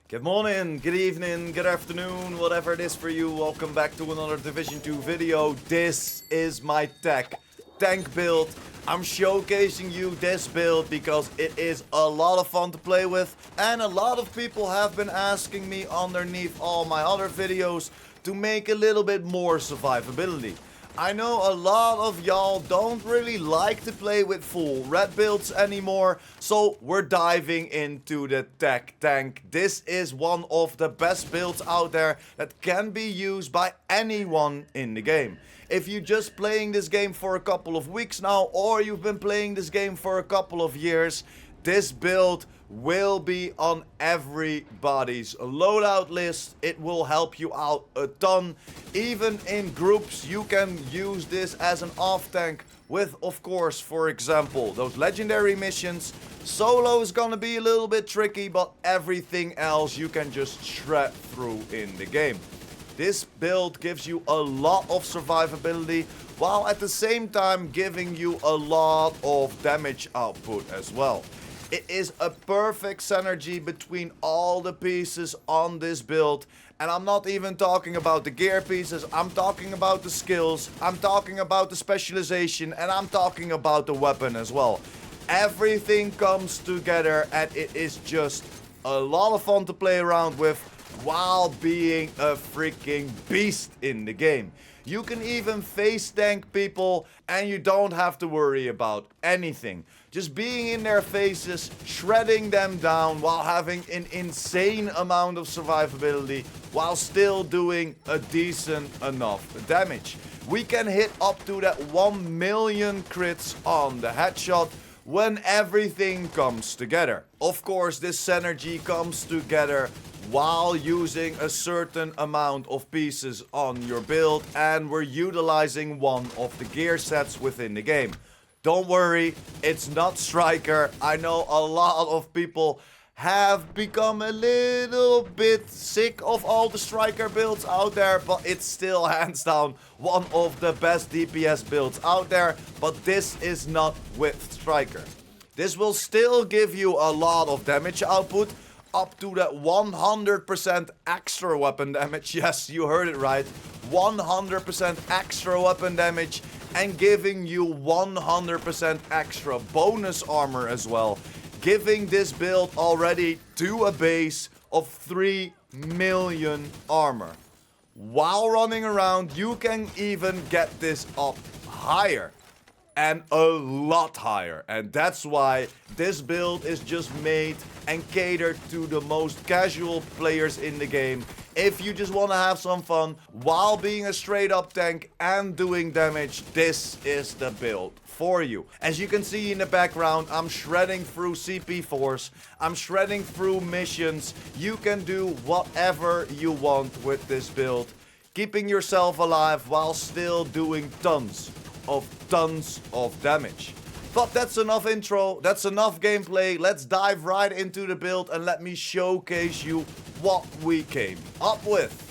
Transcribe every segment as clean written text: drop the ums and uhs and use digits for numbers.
Good morning, good evening, good afternoon, whatever it is for you. Welcome back to another Division 2 video. This is my tank build. I'm showcasing you this build because it is a lot of fun to play with. And a lot of people have been asking me underneath all my other videos to make a little bit more survivability. I know a lot of y'all don't really like to play with full red builds anymore, so we're diving into the tech tank. This is one of the best builds out there that can be used by anyone in the game. If you're just playing this game for a couple of weeks now, or you've been playing this game for a couple of years, this build will be on everybody's loadout list. It will help you out a ton. Even in groups, you can use this as an off tank with, of course, for example, those legendary missions. Solo is gonna be a little bit tricky, but everything else you can just shred through in the game. This build gives you a lot of survivability, while at the same time giving you a lot of damage output as well. It is a perfect synergy between all the pieces on this build. And I'm not even talking about the gear pieces, I'm talking about the skills, I'm talking about the specialization, and I'm talking about the weapon as well. Everything comes together and it is just a lot of fun to play around with while being a freaking beast in the game. You can even face tank people and you don't have to worry about anything. Just being in their faces, shredding them down while having an insane amount of survivability while still doing a decent enough damage. We can hit up to that 1 million crits on the headshot when everything comes together. Of course, this synergy comes together while using a certain amount of pieces on your build, and we're utilizing one of the gear sets within the game. Don't worry, it's not Striker. I know a lot of people have become a little bit sick of all the Striker builds out there, but it's still hands down one of the best DPS builds out there, but this is not with Striker. This will still give you a lot of damage output, up to that 100% extra weapon damage. Yes, you heard it right. 100% extra weapon damage, and giving you 100% extra bonus armor as well. Giving this build already to a base of 3 million armor. While running around, you can even get this up higher. And a lot higher. And that's why this build is just made and catered to the most casual players in the game. If you just want to have some fun while being a straight up tank and doing damage, this is the build for you. As you can see in the background, I'm shredding through CP4s, I'm shredding through missions. You can do whatever you want with this build, keeping yourself alive while still doing tons of damage. But that's enough intro, that's enough gameplay. Let's dive right into the build and let me showcase you what we came up with.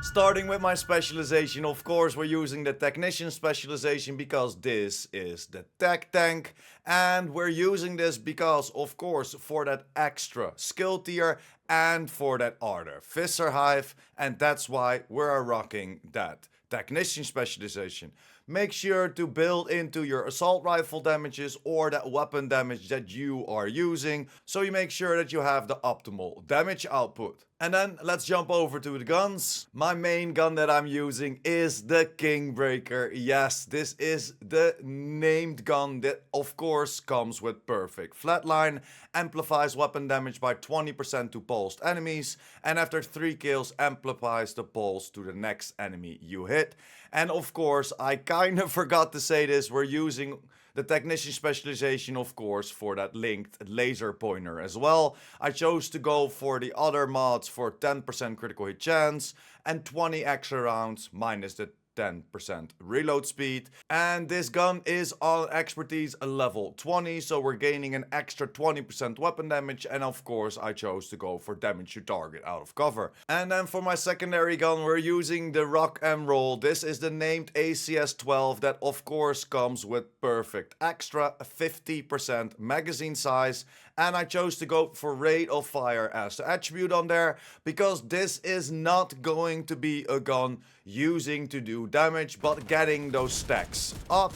Starting with my specialization, of course, we're using the technician specialization because this is the tech tank. And we're using this because, of course, for that extra skill tier and for that artificer hive. And that's why we're rocking that technician specialization. Make sure to build into your assault rifle damages or that weapon damage that you are using, so you make sure that you have the optimal damage output. And then let's jump over to the guns. My main gun that I'm using is the Kingbreaker. Yes, this is the named gun that of course comes with perfect flatline, amplifies weapon damage by 20% to pulsed enemies, and after 3 kills amplifies the pulse to the next enemy you hit. And of course, I kind of forgot to say this, we're using the technician specialization, of course, for that linked laser pointer as well. I chose to go for the other mods for 10% critical hit chance and 20 extra rounds minus the 10% reload speed. And this gun is on expertise level 20, so we're gaining an extra 20% weapon damage, and of course I chose to go for damage to target out of cover. And then for my secondary gun we're using the rock and roll. This is the named ACS-12 that of course comes with perfect extra 50% magazine size, and I chose to go for rate of fire as the attribute on there because this is not going to be a gun using to do damage but getting those stacks up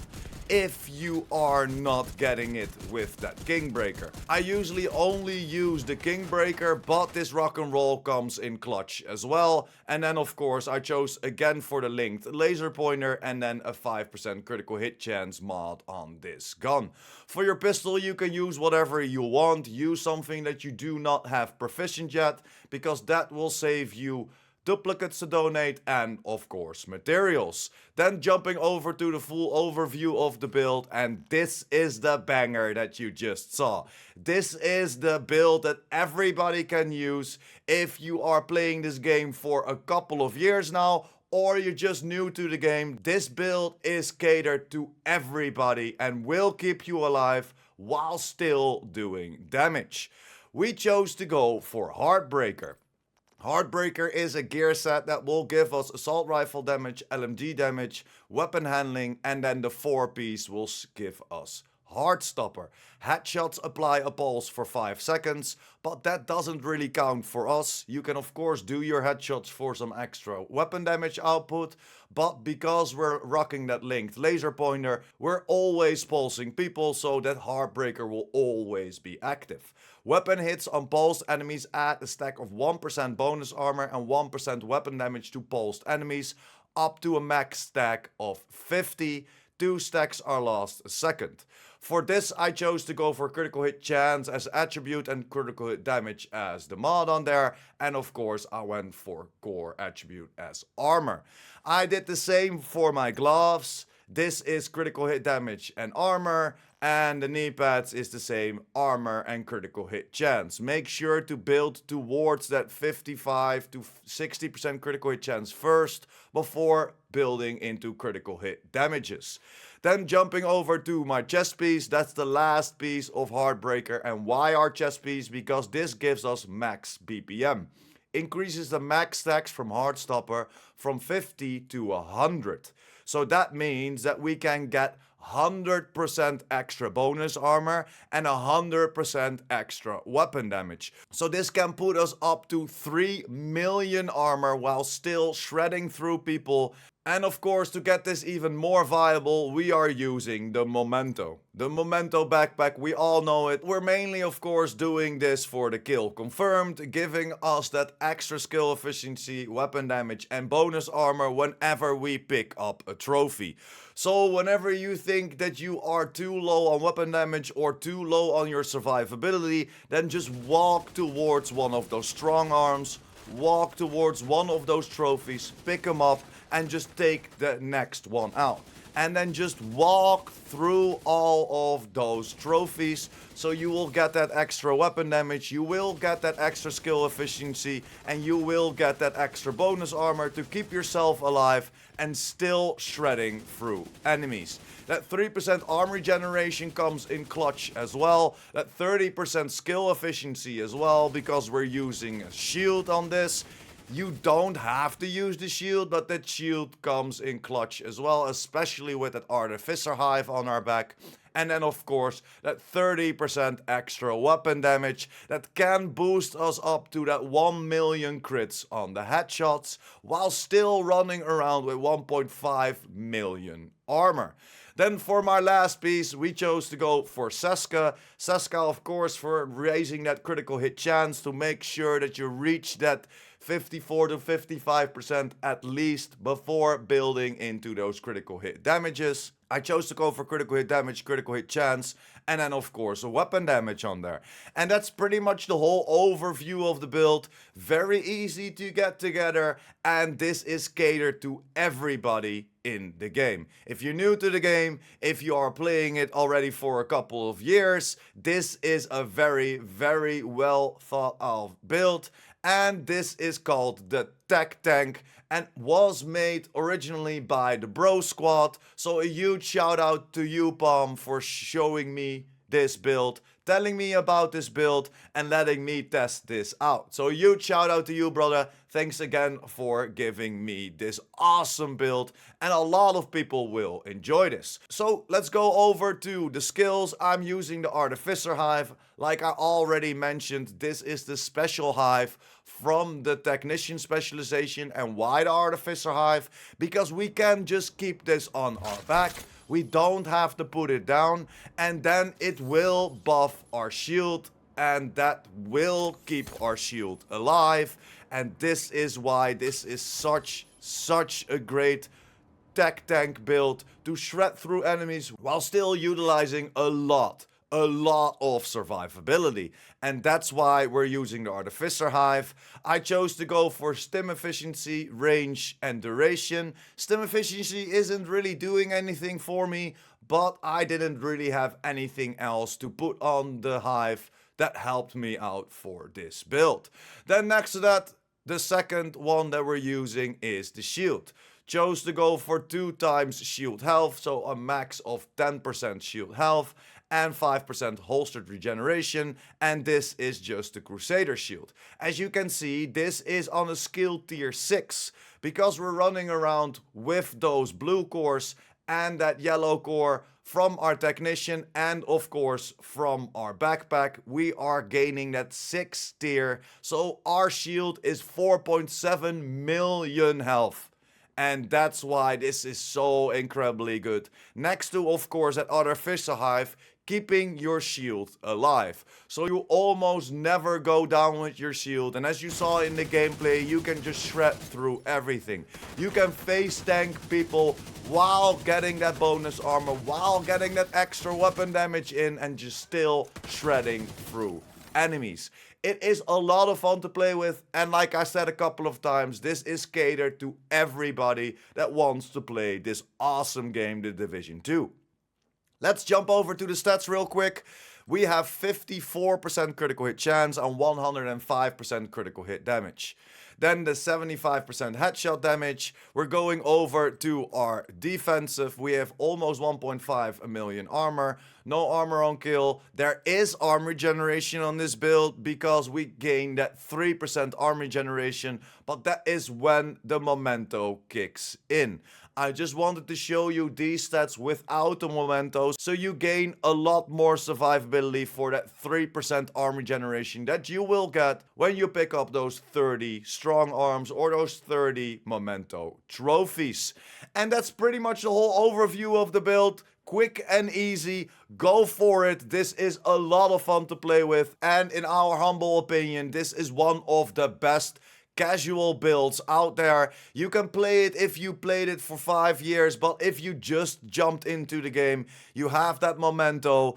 if you are not getting it with that Kingbreaker. I usually only use the Kingbreaker, but this rock and roll comes in clutch as well. And then of course I chose again for the linked laser pointer and then a 5% critical hit chance mod on this gun. For your pistol you can use whatever you want. Use something that you do not have proficient yet, because that will save you duplicates to donate and of course materials. Then jumping over to the full overview of the build, and this is the banger that you just saw. This is the build that everybody can use if you are playing this game for a couple of years now or you're just new to the game. This build is catered to everybody and will keep you alive while still doing damage. We chose to go for Heartbreaker. Heartbreaker is a gear set that will give us assault rifle damage, LMG damage, weapon handling, and then the 4-piece will give us Heartstopper. Headshots apply a pulse for 5 seconds, but that doesn't really count for us. You can of course do your headshots for some extra weapon damage output, but because we're rocking that linked laser pointer, we're always pulsing people, so that Heartbreaker will always be active. Weapon hits on pulsed enemies add a stack of 1% bonus armor and 1% weapon damage to pulsed enemies, up to a max stack of 50. 2 stacks are last a second. For this I chose to go for critical hit chance as attribute and critical hit damage as the mod on there, and of course I went for core attribute as armor. I did the same for my gloves. This is critical hit damage and armor, and the knee pads is the same, armor and critical hit chance. Make sure to build towards that 55 to 60% critical hit chance first before building into critical hit damages. Then jumping over to my chest piece, that's the last piece of Heartbreaker. And why our chest piece? Because this gives us max BPM. Increases the max stacks from Heartstopper from 50 to 100. So that means that we can get 100% extra bonus armor and 100% extra weapon damage. So this can put us up to 3 million armor while still shredding through people. And of course, to get this even more viable, we are using the Memento. The Memento backpack, we all know it. We're mainly of course doing this for the kill confirmed, giving us that extra skill efficiency, weapon damage and bonus armor whenever we pick up a trophy. So whenever you think that you are too low on weapon damage or too low on your survivability, then just walk towards one of those strong arms, walk towards one of those trophies, pick them up, and just take the next one out. And then just walk through all of those trophies, so you will get that extra weapon damage, you will get that extra skill efficiency, and you will get that extra bonus armor to keep yourself alive and still shredding through enemies. That 3% armor regeneration comes in clutch as well. That 30% skill efficiency as well, because we're using a shield on this. You don't have to use the shield, but that shield comes in clutch as well, especially with that Artificer Hive on our back. And then of course, that 30% extra weapon damage that can boost us up to that 1 million crits on the headshots, while still running around with 1.5 million armor. Then for my last piece, we chose to go for Seska. Seska, of course, for raising that critical hit chance to make sure that you reach that 54 to 55% at least before building into those critical hit damages. I chose to go for critical hit damage, critical hit chance, and then of course a weapon damage on there. And that's pretty much the whole overview of the build. Very easy to get together, and this is catered to everybody in the game. If you're new to the game, if you are playing it already for a couple of years, this is a very, very well thought out build. And this is called the Tech Tank and was made originally by the Bro Squad. So a huge shout out to you, Palm, for showing me this build, telling me about this build, and letting me test this out. So a huge shout out to you, brother. Thanks again for giving me this awesome build, and a lot of people will enjoy this. So let's go over to the skills. I'm using the Artificer Hive. Like I already mentioned, this is the special hive from the Technician Specialization. And why the Artificer Hive? Because we can just keep this on our back. We don't have to put it down, and then it will buff our shield, and that will keep our shield alive. And this is why this is such a great tech tank build to shred through enemies while still utilizing a lot of survivability. And that's why we're using the Artificer Hive. I chose to go for stim efficiency, range, and duration. Stim efficiency isn't really doing anything for me, but I didn't really have anything else to put on the Hive that helped me out for this build. Then next to that, the second one that we're using is the shield. Chose to go for 2 times shield health, so a max of 10% shield health and 5% holstered regeneration, and this is just the Crusader shield. As you can see, this is on a skill tier 6, because we're running around with those blue cores and that yellow core from our Technician, and of course from our backpack. We are gaining that 6th tier, so our shield is 4.7 million health. And that's why this is so incredibly good. Next to, of course, that Artificer Hive, keeping your shield alive. So you almost never go down with your shield. And as you saw in the gameplay, you can just shred through everything. You can face tank people while getting that bonus armor, while getting that extra weapon damage in, and just still shredding through enemies. It is a lot of fun to play with, and like I said a couple of times, this is catered to everybody that wants to play this awesome game, The Division 2. Let's jump over to the stats real quick. We have 54% critical hit chance and 105% critical hit damage. Then the 75% headshot damage. We're going over to our defensive. We have almost 1.5 million armor. No armor on kill. There is armor regeneration on this build because we gain that 3% armor regeneration. But that is when the memento kicks in. I just wanted to show you these stats without the mementos, so you gain a lot more survivability for that 3% armor generation that you will get when you pick up those 30 strong arms or those 30 memento trophies. And that's pretty much the whole overview of the build. Quick and easy, go for it. This is a lot of fun to play with, and in our humble opinion, this is one of the best casual builds out there. You can play it if you played it for 5 years, but if you just jumped into the game, you have that memento,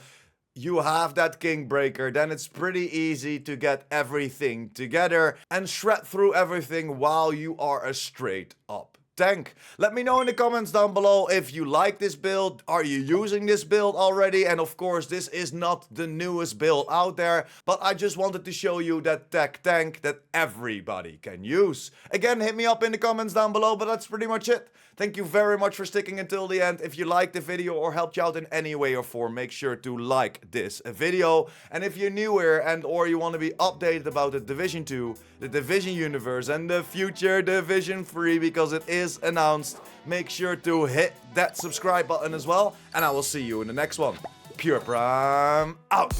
you have that king breaker, then it's pretty easy to get everything together and shred through everything while you are a straight up tank. Let me know in the comments down below if you like this build. Are you using this build already? And of course, this is not the newest build out there, but I just wanted to show you that tech tank that everybody can use. Again, hit me up in the comments down below, but that's pretty much it. Thank you very much for sticking until the end. If you liked the video or helped you out in any way or form, make sure to like this video. And if you're new here and or you want to be updated about the Division 2, the Division universe, and the future Division 3, because it is announced, make sure to hit that subscribe button as well. And I will see you in the next one. PurePrime out.